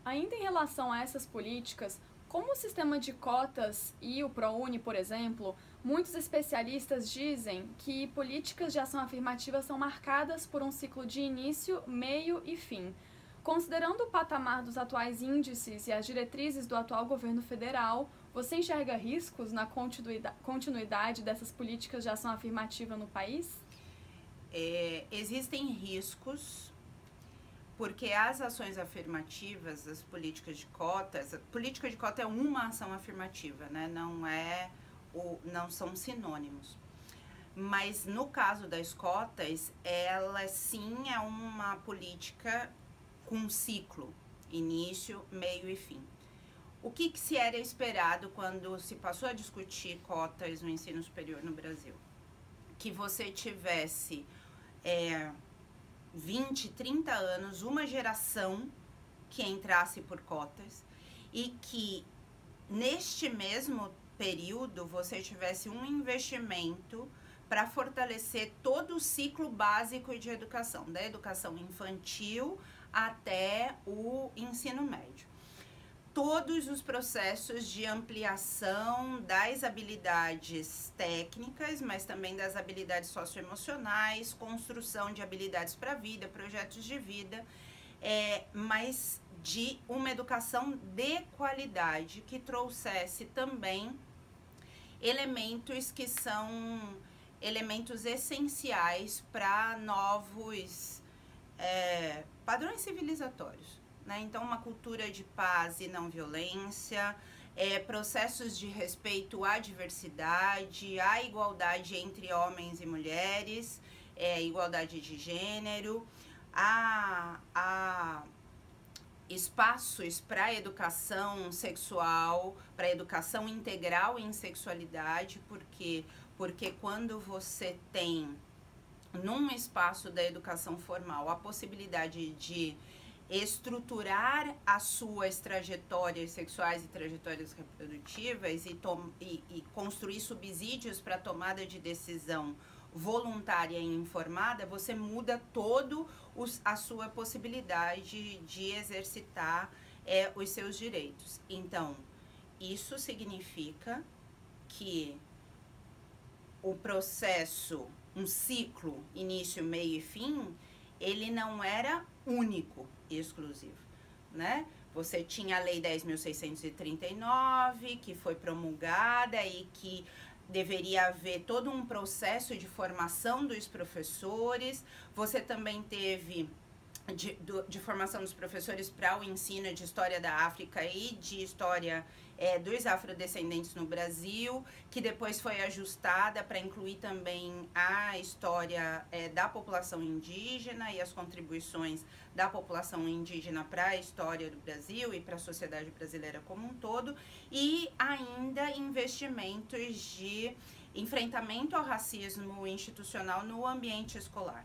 Ainda em relação a essas políticas, como o sistema de cotas e o ProUni, por exemplo, muitos especialistas dizem que políticas de ação afirmativa são marcadas por um ciclo de início, meio e fim. Considerando o patamar dos atuais índices e as diretrizes do atual governo federal, você enxerga riscos na continuidade dessas políticas de ação afirmativa no país? Existem riscos, porque as ações afirmativas, as políticas de cotas, a política de cota é uma ação afirmativa, né? Não são sinônimos. Mas no caso das cotas, ela sim é uma política com ciclo, início, meio e fim. O que se era esperado quando se passou a discutir cotas no ensino superior no Brasil? Que você tivesse 20, 30 anos, uma geração que entrasse por cotas e que neste mesmo período você tivesse um investimento para fortalecer todo o ciclo básico de educação, da educação infantil até o ensino médio. Todos os processos de ampliação das habilidades técnicas, mas também das habilidades socioemocionais, construção de habilidades para a vida, projetos de vida, mas de uma educação de qualidade que trouxesse também elementos que são elementos essenciais para novos padrões civilizatórios. Né? Então, uma cultura de paz e não violência, processos de respeito à diversidade, à igualdade entre homens e mulheres, igualdade de gênero, a espaços para a educação sexual, para a educação integral em sexualidade, porque quando você tem num espaço da educação formal a possibilidade de estruturar as suas trajetórias sexuais e trajetórias reprodutivas e construir subsídios para tomada de decisão voluntária e informada, você muda todo a sua possibilidade de exercitar os seus direitos. Então, isso significa que o processo, um ciclo, início, meio e fim, ele não era único e exclusivo, né? Você tinha a Lei 10.639, que foi promulgada e que deveria haver todo um processo de formação dos professores. Você também teve de formação dos professores para o ensino de história da África e de história dos afrodescendentes no Brasil, que depois foi ajustada para incluir também a história da população indígena e as contribuições da população indígena para a história do Brasil e para a sociedade brasileira como um todo, e ainda investimentos de enfrentamento ao racismo institucional no ambiente escolar.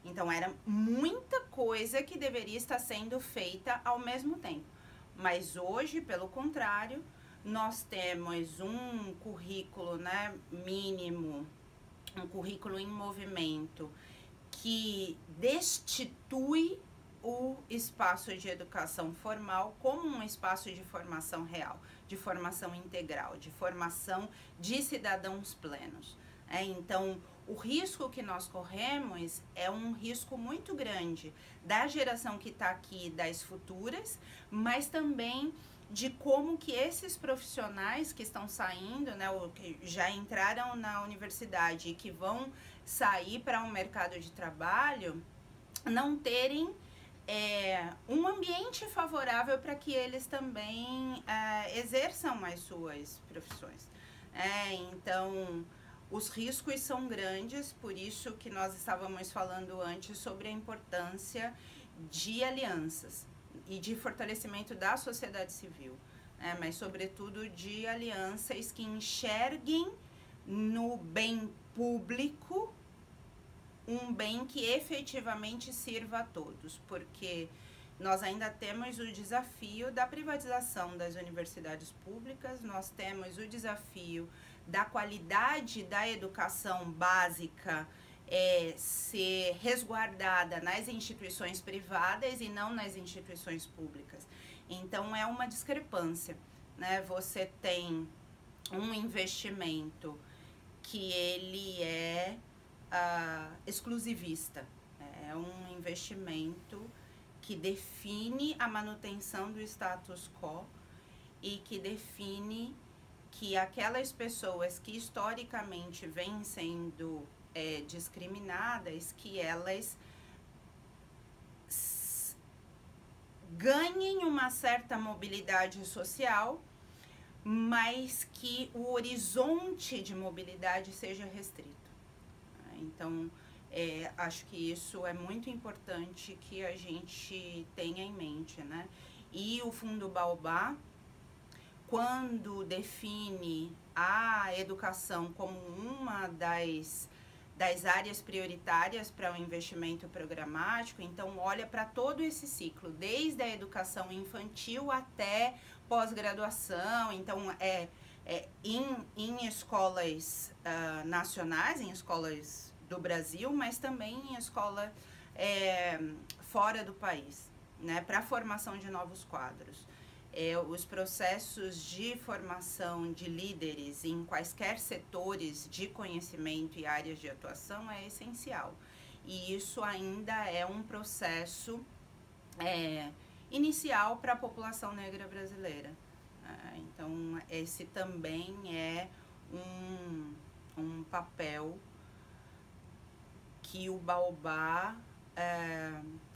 Então, era muita coisa que deveria estar sendo feita ao mesmo tempo. Mas hoje, pelo contrário, nós temos um currículo, né, mínimo, um currículo em movimento que destitui o espaço de educação formal como um espaço de formação real, de formação integral, de formação de cidadãos plenos. Então, o risco que nós corremos é um risco muito grande da geração que está aqui, das futuras, mas também de como que esses profissionais que estão saindo, né, ou que já entraram na universidade e que vão sair para um mercado de trabalho, não terem um ambiente favorável para que eles também exerçam as suas profissões. Então, os riscos são grandes, por isso que nós estávamos falando antes sobre a importância de alianças e de fortalecimento da sociedade civil, mas sobretudo de alianças que enxerguem no bem público um bem que efetivamente sirva a todos, porque nós ainda temos o desafio da privatização das universidades públicas, nós temos o desafio da qualidade da educação básica ser resguardada nas instituições privadas e não nas instituições públicas. Então, é uma discrepância, né? Você tem um investimento que ele é exclusivista, é um investimento que define a manutenção do status quo e que define que aquelas pessoas que historicamente vêm sendo discriminadas, que elas ganhem uma certa mobilidade social, mas que o horizonte de mobilidade seja restrito. Então, acho que isso é muito importante que a gente tenha em mente, né? E o Fundo Baobá, quando define a educação como uma das áreas prioritárias para o investimento programático, então olha para todo esse ciclo, desde a educação infantil até pós-graduação, então em escolas nacionais, em escolas do Brasil, mas também em escola fora do país, né, para a formação de novos quadros. Os processos de formação de líderes em quaisquer setores de conhecimento e áreas de atuação é essencial. E isso ainda é um processo inicial para a população negra brasileira. Então, esse também é um papel que o Baobá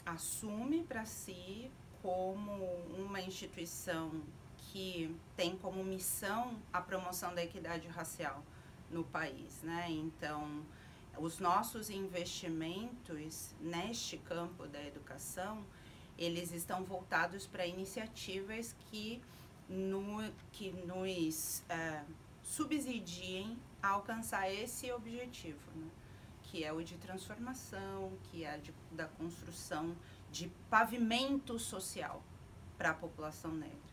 assume para si como uma instituição que tem como missão a promoção da equidade racial no país, né? Então, os nossos investimentos neste campo da educação, eles estão voltados para iniciativas que nos subsidiem a alcançar esse objetivo, né? Que é o de transformação, que é da construção de pavimento social para a população negra.